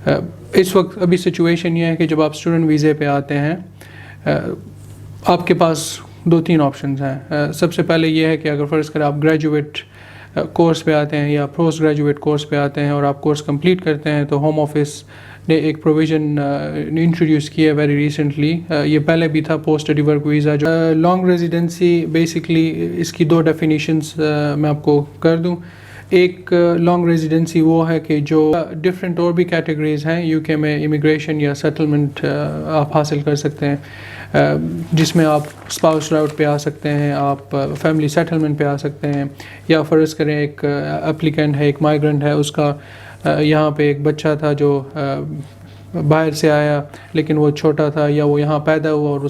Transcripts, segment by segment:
इस वक्त अभी सिचुएशन ये है कि जब आप स्टूडेंट वीज़े पे आते हैं आपके पास 2-3 ऑप्शंस हैं। सबसे पहले ये है कि अगर फ़र्ज़ करें आप ग्रेजुएट कोर्स पे आते हैं या पोस्ट ग्रेजुएट कोर्स पे आते हैं और आप कोर्स कंप्लीट करते हैं तो होम ऑफिस ने एक प्रोविज़न इंट्रोड्यूस किया वेरी रिसेंटली। ये पहले भी था पोस्ट स्टडी वर्क वीज़ा। जो लॉन्ग रेजिडेंसी बेसिकली इसकी 2 डेफिनेशंस मैं आपको कर दूं। एक लॉन्ग रेजिडेंसी वो है कि जो डिफरेंट और भी कैटेगरीज़ हैं यूके में इमिग्रेशन या सेटलमेंट आप हासिल कर सकते हैं, जिसमें आप स्पाउस राउट पे आ सकते हैं, आप फैमिली सेटलमेंट पे आ सकते हैं, या फ़र्ज़ करें एक एप्लीकेंट है, एक माइग्रेंट है, उसका यहाँ पे एक बच्चा था जो बाहर से आया लेकिन वो छोटा था या वो यहाँ पैदा हुआ और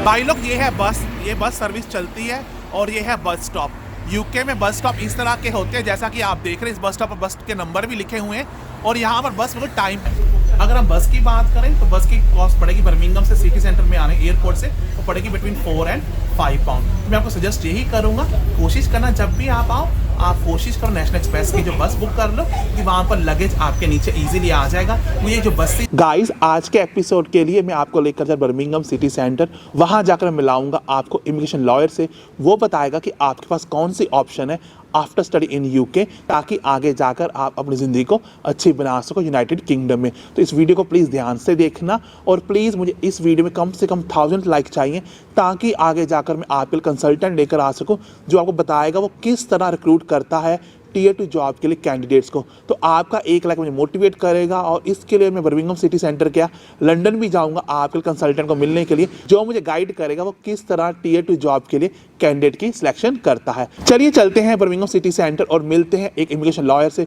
भाई लोग ये बस सर्विस चलती है और ये है बस स्टॉप। यूके में बस स्टॉप इस तरह के होते हैं जैसा कि आप देख रहे हैं। इस बस स्टॉप पर बस के नंबर भी लिखे हुए हैं और यहाँ पर बस बिल्कुल टाइम है। अगर हम बस की बात करें तो बस की कॉस्ट पड़ेगी बर्मिंघम से सिटी सेंटर में आने एयरपोर्ट से वो पड़ेगी बिटवीन 4 and 5 पाउंड। मैं आपको सजेस्ट यही करूँगा, कोशिश करना जब भी आप आओ आप कोशिश करो नेशनल एक्सप्रेस की जो बस बुक कर लो कि वहाँ पर लगेज आपके नीचे इजीली आ जाएगा। वो ये जो बस थी गाइस, आज के एपिसोड के लिए मैं आपको लेकर जा बर्मिंघम सिटी सेंटर, वहाँ जाकर मिलाऊंगा आपको इमिग्रेशन लॉयर से। वो बताएगा कि आपके पास कौन सी ऑप्शन है आफ्टर स्टडी इन यूके, ताकि आगे जाकर आप अपनी ज़िंदगी को अच्छी बना सको यूनाइटेड किंगडम में। तो इस वीडियो को प्लीज़ ध्यान से देखना और प्लीज़ मुझे इस वीडियो में कम से कम 1000 लाइक चाहिए, ताकि आगे जाकर मैं आपके लिए कंसल्टेंट लेकर आ सकूं जो आपको बताएगा वो किस तरह रिक्रूट करता है टियर 2 जॉब के लिए कैंडिडेट्स को। तो आपका 1 लाख मुझे मोटिवेट करेगा और इसके लिए मैं बर्मिंघम सिटी सेंटर क्या लंदन भी जाऊंगा आपके कंसल्टेंट को मिलने के लिए, जो मुझे गाइड करेगा वो किस तरह टियर 2 जॉब के लिए कैंडिडेट की सिलेक्शन करता है। चलिए चलते हैं बर्मिंघम सिटी सेंटर और मिलते हैं एक इमिग्रेशन लॉयर से।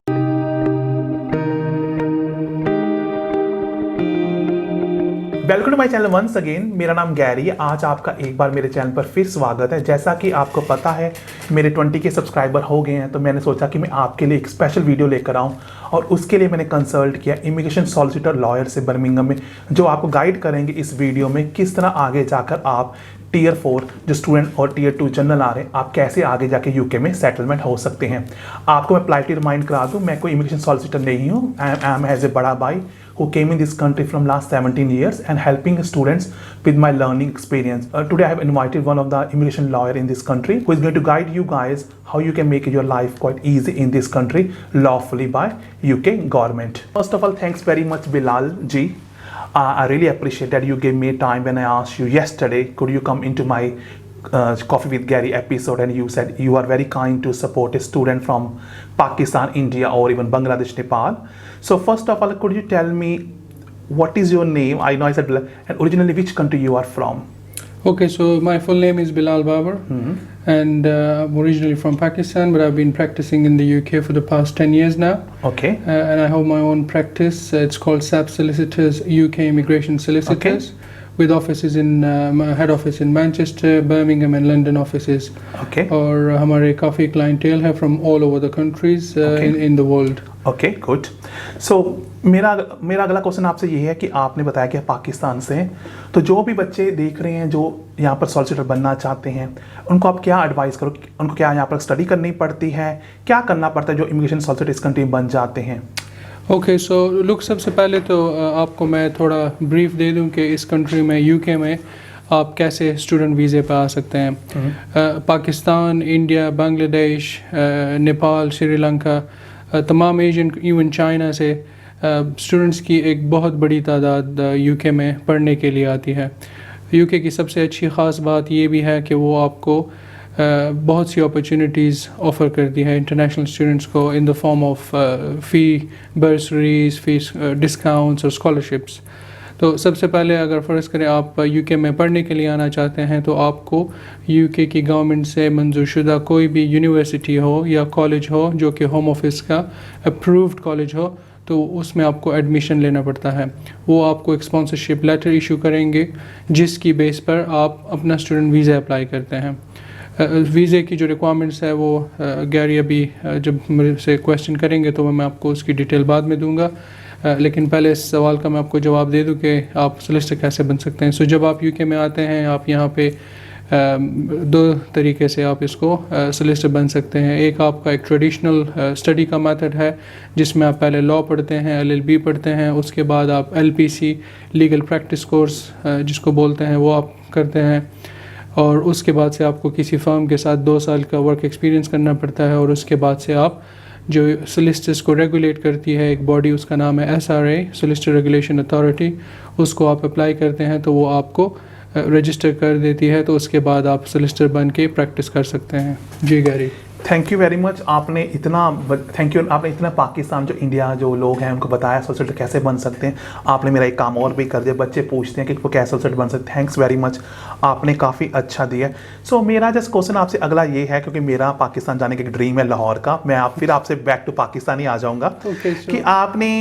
Welcome to my channel once again. मेरा नाम गैरी है। आज आपका एक बार मेरे चैनल पर फिर स्वागत है। जैसा कि आपको पता है मेरे 20 के सब्सक्राइबर हो गए हैं, तो मैंने सोचा कि मैं आपके लिए एक स्पेशल वीडियो लेकर आऊं और उसके लिए मैंने कंसल्ट किया इमिग्रेशन सॉलिसिटर लॉयर से बर्मिंघम में, जो आपको गाइड करेंगे इस वीडियो में किस तरह आगे जाकर आप टियर 4 जो स्टूडेंट और टियर 2 जनरल आ रहे हैं, आप कैसे आगे जाके यूके में सेटलमेंट हो सकते हैं। आपको मैं पोलाइटली रिमाइंड करा दूं, मैं कोई इमिग्रेशन सॉलिसिटर नहीं हूँ। आई एम एज ए बड़ा भाई who came in this country from last 17 years and helping students with my learning experience. Today I have invited one of the immigration lawyer in this country who is going to guide you guys how you can make your life quite easy in this country lawfully by UK government. First of all, thanks very much Bilal ji. I really appreciate that you gave me time when I asked you yesterday, could you come into my Coffee with Gary episode, and you said you are very kind to support a student from Pakistan, India or even Bangladesh, Nepal. So first of all, could you tell me what is your name? I know I said Bilal, and originally which country you are from? Okay, so my full name is Bilal Babar, and I'm originally from Pakistan, but I've been practicing in the UK for the past 10 years now. Okay. And I have my own practice. It's called SAP Solicitors, UK Immigration Solicitors. Okay. With offices in head office in Manchester, Birmingham and London offices. Okay. और हमारे काफ़ी clientele है from all over the countries in the world. Okay, good. So मेरा अगला question आपसे ये है कि आपने बताया कि आप पाकिस्तान से हैं, तो जो भी बच्चे देख रहे हैं जो यहाँ पर सॉलिसिटर बनना चाहते हैं, उनको आप क्या एडवाइस करो? उनको क्या यहाँ पर स्टडी करनी पड़ती है, क्या करना पड़ता है जो इमिग्रेशन सॉलिसिटर इस कंट्री में बन जाते हैं? ओके, सो लुक, सबसे पहले तो आपको मैं थोड़ा ब्रीफ दे दूं कि इस कंट्री में यूके में आप कैसे स्टूडेंट वीज़े पे आ सकते हैं। पाकिस्तान, इंडिया, बांग्लादेश, नेपाल, श्रीलंका, तमाम एशियन, इवन चाइना से स्टूडेंट्स की एक बहुत बड़ी तादाद यूके में पढ़ने के लिए आती है। यूके की सबसे अच्छी ख़ास बात ये भी है कि वो आपको बहुत सी अपॉर्चुनिटीज़ ऑफ़र करती है इंटरनेशनल स्टूडेंट्स को in the form of fee bursaries, fees discounts और स्कॉलरशिप्स। तो सबसे पहले अगर फ़र्ज़ करें आप यूके में पढ़ने के लिए आना चाहते हैं तो आपको यूके की गवर्नमेंट से मंजूरशुदा कोई भी यूनिवर्सिटी हो या कॉलेज हो जो कि होम ऑफिस का अप्रूव्ड कॉलेज हो, तो उसमें आपको एडमिशन लेना पड़ता है। वो आपको एक स्पॉन्सरशिप लेटर इशू करेंगे जिसकी बेस पर आप अपना स्टूडेंट वीज़ा अप्लाई करते हैं। वीज़े की जो रिक्वायरमेंट्स है वो गैरी अभी जब मेरे से क्वेश्चन करेंगे तो मैं आपको उसकी डिटेल बाद में दूंगा, लेकिन पहले इस सवाल का मैं आपको जवाब दे दूं कि आप सॉलिसिटर कैसे बन सकते हैं। सो जब आप यूके में आते हैं, आप यहाँ पे दो तरीके से आप इसको सोलिसिटर बन सकते हैं। एक आपका एक ट्रेडिशनल स्टडी का मेथड है जिसमें आप पहले लॉ पढ़ते हैं, LLB पढ़ते हैं, उसके बाद आप LPC लीगल प्रैक्टिस कोर्स जिसको बोलते हैं वो आप करते हैं, और उसके बाद से आपको किसी फर्म के साथ 2 साल का वर्क एक्सपीरियंस करना पड़ता है, और उसके बाद से आप जो सोलिसिटर्स को रेगुलेट करती है एक बॉडी, उसका नाम है SRA सोलिसिटर रेगुलेशन अथॉरिटी, उसको आप अप्लाई करते हैं तो वो आपको रजिस्टर कर देती है, तो उसके बाद आप सोलिसिटर बन के प्रैक्टिस कर सकते हैं। जी Gary, thank you very much. आपने इतना पाकिस्तान जो इंडिया जो लोग हैं उनको बताया सोलिसिटर कैसे बन सकते हैं। आपने मेरा एक काम और भी कर दिया, बच्चे पूछते हैं कि वो कैसे सोलिसिटर बन सकते हैं। थैंक्स वेरी मच, आपने काफ़ी अच्छा दिया। सो मेरा जस्ट क्वेश्चन आपसे अगला ये है, क्योंकि मेरा पाकिस्तान जाने का एक ड्रीम है लाहौर का, मैं फिर आपसे बैक टू पाकिस्तान ही आ जाऊँगा कि आपने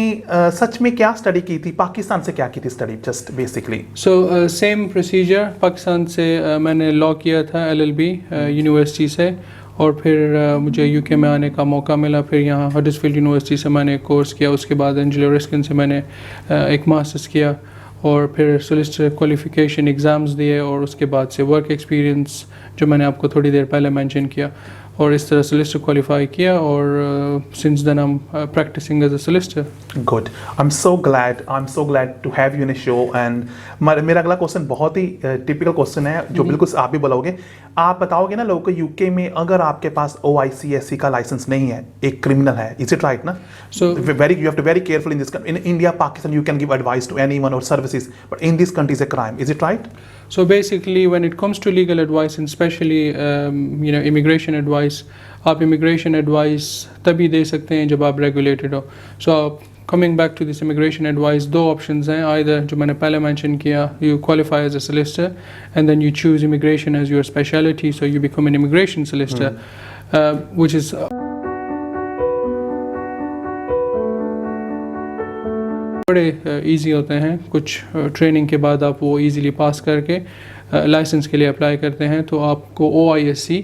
सच में क्या स्टडी की थी, पाकिस्तान से क्या की थी study, just basically? So same procedure, Pakistan से मैंने लॉ किया था LLB यूनिवर्सिटी से, और फिर मुझे UK में आने का मौका मिला। फिर यहाँ हडर्सफील्ड यूनिवर्सिटी से मैंने एक कोर्स किया, उसके बाद एंजेलो रस्किन से मैंने एक मास्टर्स किया, और फिर सोलिसिटर क्वालिफिकेशन एग्ज़ाम्स दिए, और उसके बाद से वर्क एक्सपीरियंस जो मैंने आपको थोड़ी देर पहले मेंशन किया, और इस तरह सोलिसिटर क्वालिफाई किया, और since then I am practising as a solicitor. Good, I am so glad to have you in show. And मेरा अगला क्वेश्चन बहुत ही टिपिकल क्वेश्चन है जो बिल्कुल आप भी बोलोगे। आप बताओगे ना लोगों को UK में अगर आपके पास OICSC का लाइसेंस नहीं है, एक क्रिमिनल है, इज इट राइट ना? So you have to very careful in this. In India Pakistan you can give advice to anyone or services, but in this country is a crime, is it right? So basically when it comes to legal advice and especially immigration advice, आप immigration advice तभी दे सकते हैं जब आप regulated हो। So coming back to this immigration advice, 2 options हैं, either जो मैंने पहले mention किया, you qualify as a solicitor and then you choose immigration as your specialty, so you become an immigration solicitor, which is बड़े easy होते हैं। कुछ training के बाद आप वो इजीली पास करके लाइसेंस के लिए अप्लाई करते हैं, तो आपको OISC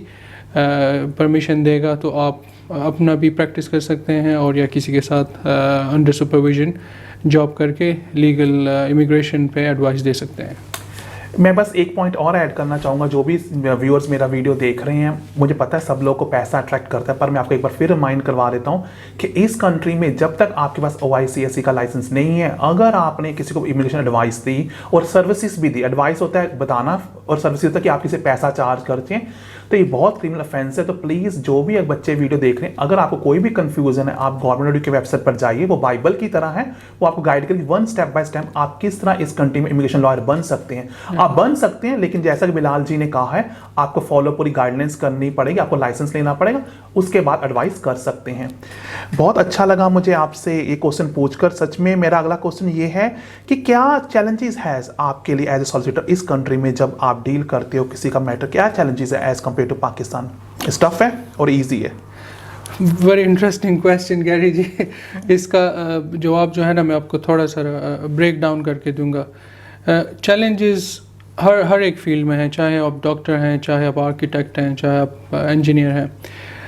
परमिशन देगा, तो आप अपना भी प्रैक्टिस कर सकते हैं और या किसी के साथ अंडर सुपरविजन जॉब करके लीगल इमिग्रेशन पे एडवाइस दे सकते हैं। मैं बस एक पॉइंट और ऐड करना चाहूँगा, जो भी व्यूअर्स मेरा वीडियो देख रहे हैं, मुझे पता है सब लोग को पैसा अट्रैक्ट करता है, पर मैं आपको एक बार फिर रिमाइंड करवा देता हूँ कि इस कंट्री में जब तक आपके पास OICSC का लाइसेंस नहीं है, अगर आपने किसी को इमिग्रेशन एडवाइस दी और सर्विसेज भी दी, एडवाइस होता है बताना और सर्विस होता है कि आप किसी पैसा चार्ज करते हैं, तो ये बहुत क्रिमिनल ऑफेंस है। तो प्लीज़ जो भी बच्चे वीडियो देख रहे हैं, अगर आपको कोई भी कंफ्यूजन है, आप गवर्नमेंट की वेबसाइट पर जाइए, वो बाइबल की तरह है, वो आपको गाइड करेगी 1 स्टेप बाय स्टेप आप किस तरह इस कंट्री में इमिग्रेशन लॉयर बन सकते हैं। आप बन सकते हैं, लेकिन जैसा कि बिलाल जी ने कहा है, आपको फॉलो पूरी गाइडलाइंस करनी पड़ेगी, आपको लाइसेंस लेना पड़ेगा, उसके बाद एडवाइस कर सकते हैं। बहुत अच्छा लगा मुझे आपसे ये क्वेश्चन पूछकर। सच में मेरा अगला क्वेश्चन ये है कि क्या चैलेंजेस है आपके लिए एज ए सॉलिसिटर इस कंट्री में, जब आप डील करते हो किसी का मैटर, क्या चैलेंजेस है as compare to Pakistan? Tough है और ईजी है? Very interesting question Gary ji. इसका जवाब जो है ना, मैं आपको थोड़ा सा ब्रेक डाउन करके दूंगा। चैलेंजेस हर एक फील्ड में है, चाहे आप डॉक्टर हैं, चाहे आप आर्किटेक्ट हैं, चाहे आप इंजीनियर हैं।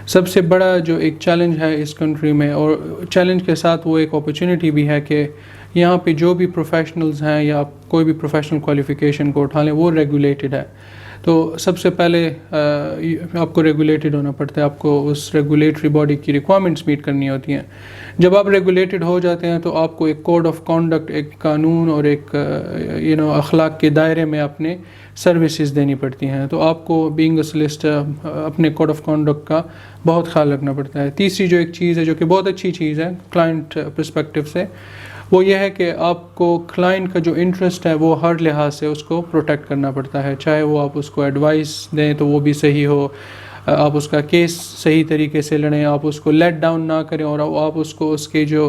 सबसे बड़ा जो एक चैलेंज है इस कंट्री में, और चैलेंज के साथ वो एक अपॉर्चुनिटी भी है कि यहाँ पे जो भी प्रोफेशनल्स हैं या आप कोई भी प्रोफेशनल क्वालिफिकेशन को उठा लें, वो रेगुलेटेड है। तो सबसे पहले आपको रेगुलेटेड होना पड़ता है, आपको उस रेगुलेटरी बॉडी की रिक्वायरमेंट्स मीट करनी होती हैं। जब आप रेगुलेटेड हो जाते हैं तो आपको एक कोड ऑफ कॉन्डक्ट, एक कानून और एक अखलाक के दायरे में अपने सर्विसेज देनी पड़ती हैं। तो आपको बीइंग अ सोलिसिटर अपने कोड ऑफ कॉन्डक्ट का बहुत ख्याल रखना पड़ता है। तीसरी जो एक चीज़ है, जो कि बहुत अच्छी चीज़ है क्लाइंट पर्सपेक्टिव से, वो ये है कि आपको क्लाइंट का जो इंटरेस्ट है वो हर लिहाज से उसको प्रोटेक्ट करना पड़ता है। चाहे वो आप उसको एडवाइस दें तो वो भी सही हो, आप उसका केस सही तरीके से लड़ें, आप उसको लेट डाउन ना करें, और आप उसको उसके जो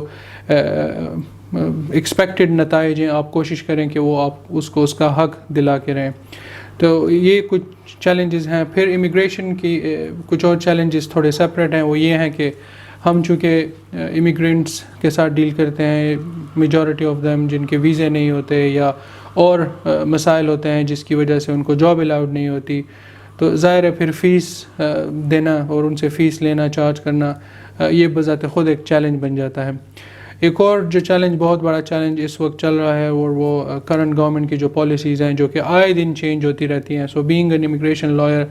एक्सपेक्टेड नताइज हैं आप कोशिश करें कि वो आप उसको उसका हक दिला के रहें। तो ये कुछ चैलेंजेस हैं। फिर इमिग्रेशन की कुछ और चैलेंजेस थोड़े सेपरेट हैं। वो ये हैं कि हम चूँकि इमिग्रेंट्स के साथ डील करते हैं, मेजॉरिटी ऑफ देम जिनके वीज़े नहीं होते या और मसाइल होते हैं जिसकी वजह से उनको जॉब अलाउड नहीं होती, तो ज़ाहिर है फिर फ़ीस देना और उनसे फ़ीस लेना, चार्ज करना, ये बज़ाते ख़ुद एक चैलेंज बन जाता है। एक और जो चैलेंज, बहुत बड़ा चैलेंज इस वक्त चल रहा है, और वो करंट गवर्नमेंट की जो पॉलिसीज़ हैं जो कि आए दिन चेंज होती रहती हैं। So being an immigration lawyer,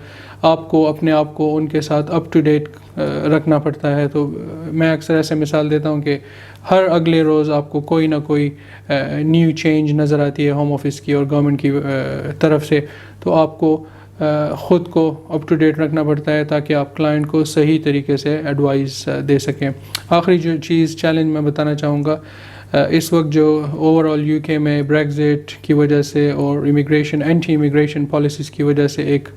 आपको अपने आप को उनके साथ अप टू डेट रखना पड़ता है। तो मैं अक्सर ऐसे मिसाल देता हूँ कि हर अगले रोज़ आपको कोई ना कोई न्यू चेंज नज़र आती है होम ऑफिस की और गवर्नमेंट की तरफ से। तो आपको ख़ुद को अप टू डेट रखना पड़ता है ताकि आप क्लाइंट को सही तरीके से एडवाइस दे सकें। आखिरी जो चीज़ चैलेंज मैं बताना चाहूँगा, इस वक्त जो ओवरऑल यूके में ब्रेग्जिट की वजह से और इमिग्रेशन, एंटी इमिग्रेशन पॉलिसीज़ की वजह से एक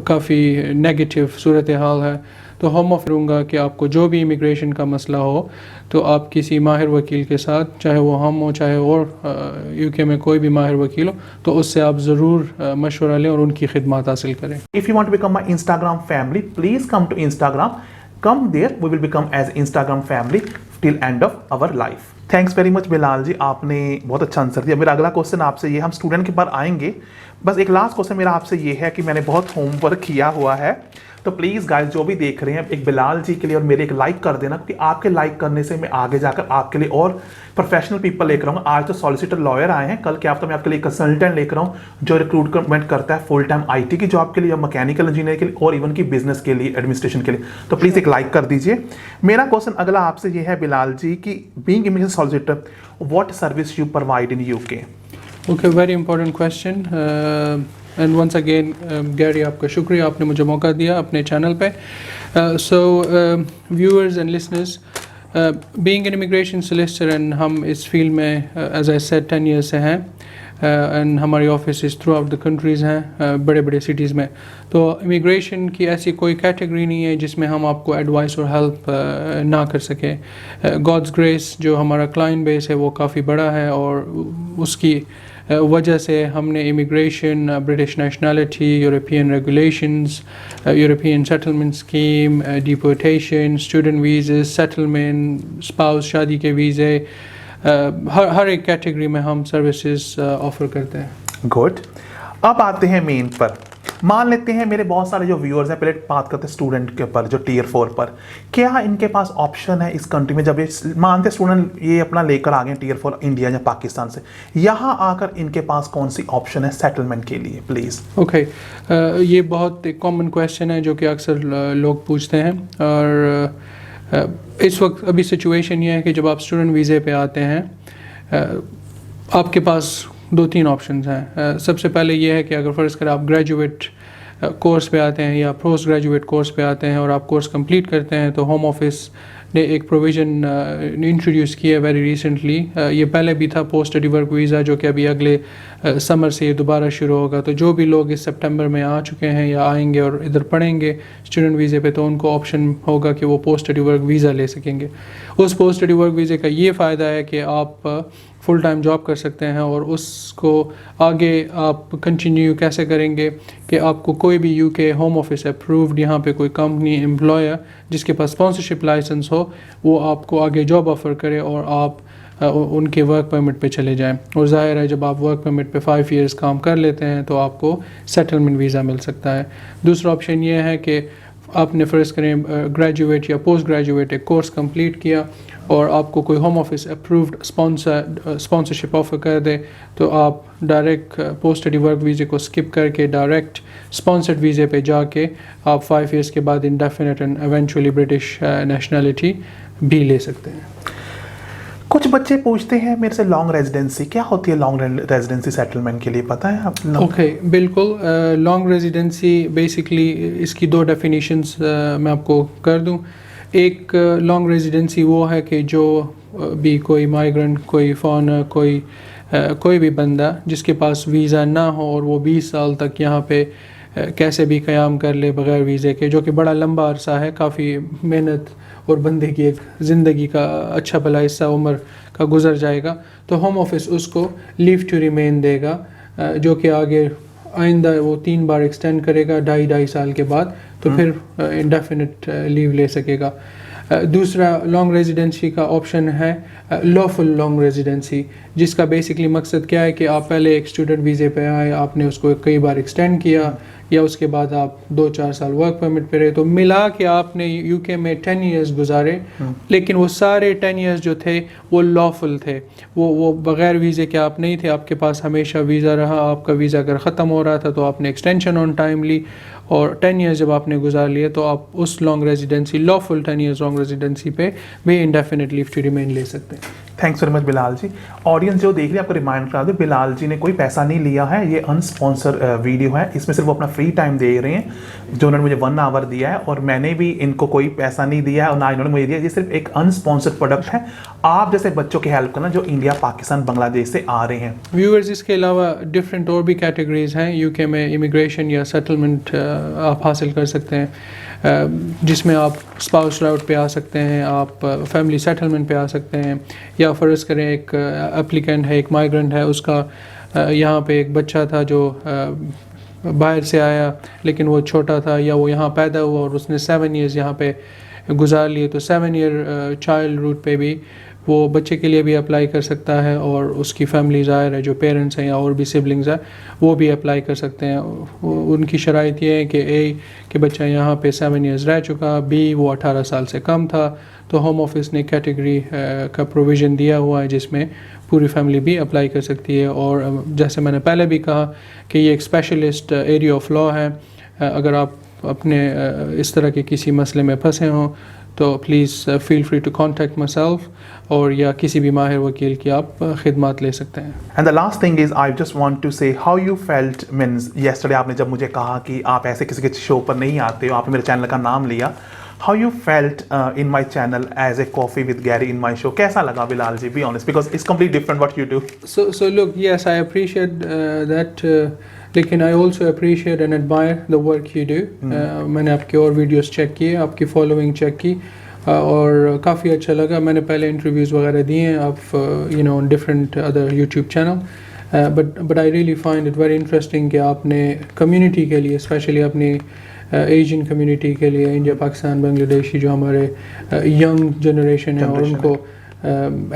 काफ़ी नेगेटिव सूरत हाल है। तो हम ऑफर करूँगा कि आपको जो भी इमिग्रेशन का मसला हो तो आप किसी माहिर वकील के साथ, चाहे वो हम हो चाहे और यूके में कोई भी माहिर वकील हो, तो उससे आप ज़रूर मशवरा लें और उनकी खिदमत हासिल करें। If you want to become my Instagram family, please come to Instagram. Come there, we will become as Instagram family till end of our life. Thanks very much Bilal ji, आपने बहुत अच्छा आंसर दिया। मेरा अगला क्वेश्चन आपसे ये, हम स्टूडेंट के पास आएंगे, बस एक लास्ट क्वेश्चन मेरा आपसे ये है कि मैंने बहुत होमवर्क किया हुआ है, तो प्लीज़ गाइस जो भी देख रहे हैं एक बिलाल जी के लिए और मेरे एक लाइक कर देना, क्योंकि आपके लाइक करने से मैं आगे जाकर आपके लिए और प्रोफेशनल पीपल लेकर आऊँगा। आज तो सॉलिसिटर लॉयर आए हैं, कल क्या तो मैं आपके लिए कंसल्टेंट लेकर आऊँ जो रिक्रूटमेंट करता है फुल टाइम IT की जॉब के लिए या मैकेनिकल इंजीनियर के लिए और इवन की बिजनेस के लिए, एडमिनिस्ट्रेशन के लिए। तो प्लीज़ एक लाइक कर दीजिए। मेरा क्वेश्चन अगला आपसे ये है बिलाल जी कि being immigration solicitor, what service you provide in UK? Okay, very important question and once again Gary, आपका शुक्रिया, आपने मुझे मौका दिया अपने चैनल पे। So viewers and listeners, being an immigration solicitor, and हम इस फील्ड में एज आई सेड 10 ईयर्स से हैं, एंड हमारी office through out the countries हैं, बड़े बड़े सिटीज़ में। तो इमिग्रेशन की ऐसी कोई कैटेगरी नहीं है जिसमें हम आपको एडवाइस और हेल्प ना कर सकें। गॉड्स ग्रेस जो हमारा क्लाइंट बेस है वो काफ़ी बड़ा है, और उसकी वजह से हमने immigration, British nationality, European regulations, European settlement scheme, deportation, student वीज़े, सेटलमेंट, स्पाउस शादी के वीज़े, हर एक कैटेगरी में हम सर्विसेज ऑफर करते हैं। गुड, अब आते हैं मेन पर। मान लेते हैं मेरे बहुत सारे जो व्यूअर्स हैं, पहले बात करते हैं स्टूडेंट के ऊपर, जो Tier 4 पर, क्या इनके पास ऑप्शन है इस कंट्री में, जब ये मानते स्टूडेंट ये अपना लेकर आ गए Tier 4 इंडिया या पाकिस्तान से, यहाँ आकर इनके पास कौन सी ऑप्शन है सेटलमेंट के लिए, प्लीज़? ओके, ये बहुत एक कॉमन क्वेश्चन है जो कि अक्सर लोग पूछते हैं। और इस वक्त अभी सिचुएशन ये है कि जब आप स्टूडेंट वीज़े पे आते हैं, आपके पास 2-3 ऑप्शंस हैं। सबसे पहले ये है कि अगर फ़र्ज़ करें आप ग्रेजुएट कोर्स पे आते हैं या पोस्ट ग्रेजुएट कोर्स पे आते हैं और आप कोर्स कंप्लीट करते हैं, तो होम ऑफिस ने एक प्रोविज़न इंट्रोड्यूस किया है वेरी रिसेंटली। ये पहले भी था, पोस्ट स्टडी वर्क वीज़ा, जो कि अभी अगले समर से ये दोबारा शुरू होगा। तो जो भी लोग इस सितंबर में आ चुके हैं या आएंगे और इधर पढ़ेंगे स्टूडेंट वीज़े पे, तो उनको ऑप्शन होगा कि वो पोस्ट स्टडी वर्क वीज़ा ले सकेंगे। उस पोस्ट स्टडी वर्क वीज़े का ये फ़ायदा है कि आप फुल टाइम जॉब कर सकते हैं, और उसको आगे आप कंटिन्यू कैसे करेंगे कि आपको कोई भी UK होम ऑफिस अप्रूव्ड यहाँ पे कोई कंपनी एम्प्लॉयर जिसके पास स्पॉन्सरशिप लाइसेंस हो, वो आपको आगे जॉब ऑफ़र करे और आप उनके वर्क परमिट पे चले जाएं। और ज़ाहिर है जब आप वर्क परमिट पे 5 इयर्स काम कर लेते हैं तो आपको सेटलमेंट वीज़ा मिल सकता है। दूसरा ऑप्शन ये है कि आपने फ़र्ज़ करें ग्रेजुएट या पोस्ट ग्रेजुएट एक कोर्स कंप्लीट किया और आपको कोई home office approved sponsorship offer कर दे, तो आप डायरेक्ट पोस्ट स्टडी वर्क वीज़े को स्किप करके डायरेक्ट स्पॉन्सर्ड वीज़े पे जाके आप 5 इयर्स के बाद indefinite and eventually British nationality भी ले सकते हैं। कुछ बच्चे पूछते हैं मेरे से लॉन्ग रेजिडेंसी क्या होती है, लॉन्ग रेजिडेंसी सेटलमेंट के लिए पता है आप? ओके, बिल्कुल। लॉन्ग रेजिडेंसी बेसिकली इसकी 2 डेफिनेशंस मैं आपको कर दूं। एक लॉन्ग रेजिडेंसी वो है कि जो भी कोई माइग्रेंट, कोई फॉरेनर, कोई भी बंदा जिसके पास वीज़ा ना हो और वो 20 साल तक यहाँ पे कैसे भी क़याम कर ले बग़ैर वीज़े के, जो कि बड़ा लंबा अरसा है, काफ़ी मेहनत और बंदे की एक ज़िंदगी का अच्छा भला हिस्सा उम्र का गुजर जाएगा, तो होम ऑफिस उसको लीव टू रिमेन देगा, जो कि आगे आइंदा वो 3 बार एक्सटेंड करेगा 2.5 साल के बाद, तो फिर इंडेफिनिट लीव ले सकेगा। दूसरा लॉन्ग रेजिडेंसी का ऑप्शन है लॉफुल लॉन्ग रेजिडेंसी, जिसका बेसिकली मकसद क्या है कि आप पहले एक स्टूडेंट वीज़े पे आए, आपने उसको कई बार एक्सटेंड किया या उसके बाद आप 2-4 साल वर्क परमिट पे रहे, तो मिला के आपने यूके में 10 इयर्स गुजारे, लेकिन वो सारे 10 इयर्स जो थे वो लॉफुल थे, वो बग़ैर वीज़े के आप नहीं थे, आपके पास हमेशा वीज़ा रहा। आपका वीज़ा अगर ख़त्म हो रहा था तो आपने एक्सटेंशन ऑन टाइम ली, और 10 इयर्स जब आपने गुजार लिए तो आप उस long residency, lawful 10 years long residency पे भी इंडेफिनिट लीव टू रिमेन ले सकते हैं। थैंक्स वेरी मच बिलाल जी। ऑडियंस जो देख रही है आपको रिमाइंड करा दो, बिलाल जी ने कोई पैसा नहीं लिया है, ये अनस्पॉन्सर वीडियो है, इसमें सिर्फ वो अपना फ्री टाइम दे रहे हैं जो उन्होंने मुझे 1 आवर दिया है, और मैंने भी इनको कोई पैसा नहीं दिया है और ना इन्होंने मुझे दिया। ये सिर्फ एक अनस्पॉन्सर्ड प्रोडक्ट है, आप जैसे बच्चों की हेल्प करना जो इंडिया, पाकिस्तान, बांग्लादेश से आ रहे हैं। व्यूअर्स, इसके अलावा डिफरेंट और भी कैटेगरीज हैं यूके में। इमिग्रेशन या सेटलमेंट आप हासिल कर सकते हैं, जिसमें आप स्पाउस राउट पे आ सकते हैं, आप फैमिली सेटलमेंट पे आ सकते हैं, या फ़र्ज़ करें एक एप्लीकेंट है, एक माइग्रेंट है, उसका यहाँ पे एक बच्चा था जो बाहर से आया लेकिन वो छोटा था, या वो यहाँ पैदा हुआ और उसने 7 इयर्स यहाँ पे गुजार लिए, तो 7 ईयर चाइल्ड रूट पे भी वो बच्चे के लिए भी अप्लाई कर सकता है, और उसकी फैमिली ज़ाहिर है जो पेरेंट्स हैं या और भी सिबलिंग्स हैं वो भी अप्लाई कर सकते हैं। उनकी शराइत ये है कि ए कि बच्चा यहाँ पे 7 इयर्स रह चुका, बी वो 18 साल से कम था, तो होम ऑफिस ने कैटेगरी का प्रोविज़न दिया हुआ है जिसमें पूरी फैमिली भी अप्लाई कर सकती है। और जैसे मैंने पहले भी कहा कि ये एक स्पेशलिस्ट एरिया ऑफ लॉ है, अगर आप अपने इस तरह के किसी मसले में फंसे हों तो please feel free to contact my self, और या किसी भी माहिर वकील की आप खिदमत ले सकते हैं। And the last thing is I just want to say how you felt means yesterday आपने जब मुझे कहा कि आप ऐसे किसी के शो पर नहीं आते हो, आपने मेरे चैनल का नाम लिया, how you felt in my channel as a coffee with Gary in my show, कैसा लगा Bilal ji? Be honest, because it's complete different what you do. So look, yes, I appreciate that, लेकिन I also appreciate and admire the work you do. मैंने आपके और videos check किए, आपकी following check की, और काफ़ी अच्छा लगा। मैंने पहले इंटरव्यूज़ वगैरह दिए हैं आप you know different other YouTube channel, but I really find it very interesting कि आपने कम्युनिटी के लिए, स्पेशली अपनी एशियन कम्युनिटी के लिए, इंडिया, पाकिस्तान, बांग्लादेशी जो हमारे यंग जनरेशन है, और उनको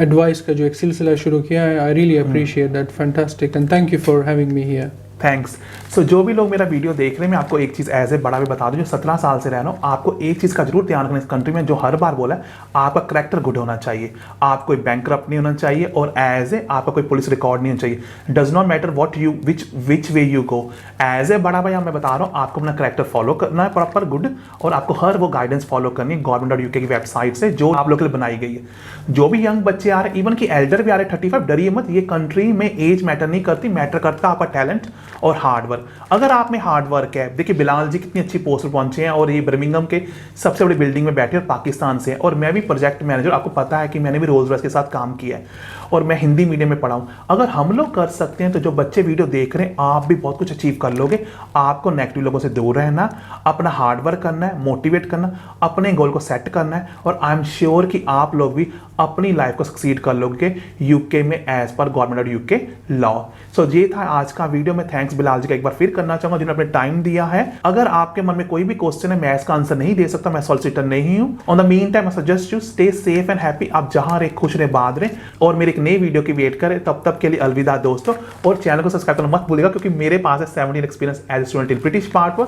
एडवाइस का जो एक सिलसिला शुरू किया है, I really appreciate that, fantastic, and thank you for having me here. Thanks. सो जो भी लोग मेरा वीडियो देख रहे हैं, मैं आपको एक चीज़ एज ए बड़ा भी बता दूं, जो 17 साल से रह रहा हूँ, आपको एक चीज़ का जरूर ध्यान रखना इस कंट्री में, जो हर बार बोला है, आपका करैक्टर गुड होना चाहिए, आप कोई बैंकरप्ट नहीं होना चाहिए, और एज ए आपका कोई पुलिस रिकॉर्ड नहीं होना चाहिए। Does not matter what you which way you go, as a बड़ा भाई मैं बता रहा हूँ, आपको अपना करैक्टर फॉलो करना है प्रॉपर गुड, और आपको हर वो गाइडेंस फॉलो करनी है government.uk की वेबसाइट से जो आप लोग के लिए बनाई गई है। जो भी यंग बच्चे आ रहे हैं, इवन कि एल्डर भी आ रहे हैं 35, डरिए मत, ये कंट्री में एज मैटर नहीं करती, मैटर करता आपका टैलेंट और हार्डवर्क। अगर आप में हार्ड वर्क है, देखिए बिलाल जी कितनी अच्छी पोस्ट पर पहुंचे हैं, और ये बर्मिंघम के सबसे बड़ी बिल्डिंग में बैठे और पाकिस्तान से हैं, और मैं भी प्रोजेक्ट मैनेजर, आपको पता है कि मैंने भी रोल्स रॉयस के साथ काम किया है, और मैं हिंदी मीडियम में पढ़ा हूं। अगर हम लोग कर सकते हैं तो जो बच्चे वीडियो देख रहे हैं, आप भी बहुत कुछ अचीव कर लोगे। आपको नेगेटिव लोगों से दूर रहना, अपना हार्ड वर्क करना है, मोटिवेट करना, अपने गोल को सेट करना है, और आई एम श्योर कि आप लोग भी अपनी लाइफ को सक्सीड कर लोगे यूके में एज पर government.uk लॉ। सो ये था आज का वीडियो में। थैंक्स बिलाल जी का एक बार फिर करना चाहूंगा जिन्होंने अपने टाइम दिया है। अगर आपके मन में कोई भी क्वेश्चन है, मैं इसका आंसर नहीं दे सकता, मैं सॉलिसिटर नहीं हूं। On the mean time I suggest you stay safe and happy, आप जहां रहे खुश रहे, बात रहे, और मेरे एक नई वीडियो की वेट करें। तब तक के लिए अलविदा दोस्तों, और चैनल को सब्सक्राइब करना मत भूलिएगा, क्योंकि मेरे पास है 17 experience as a student in British part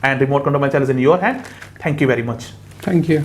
and remote control my channel is in your hand. Thank you very much. Thank you.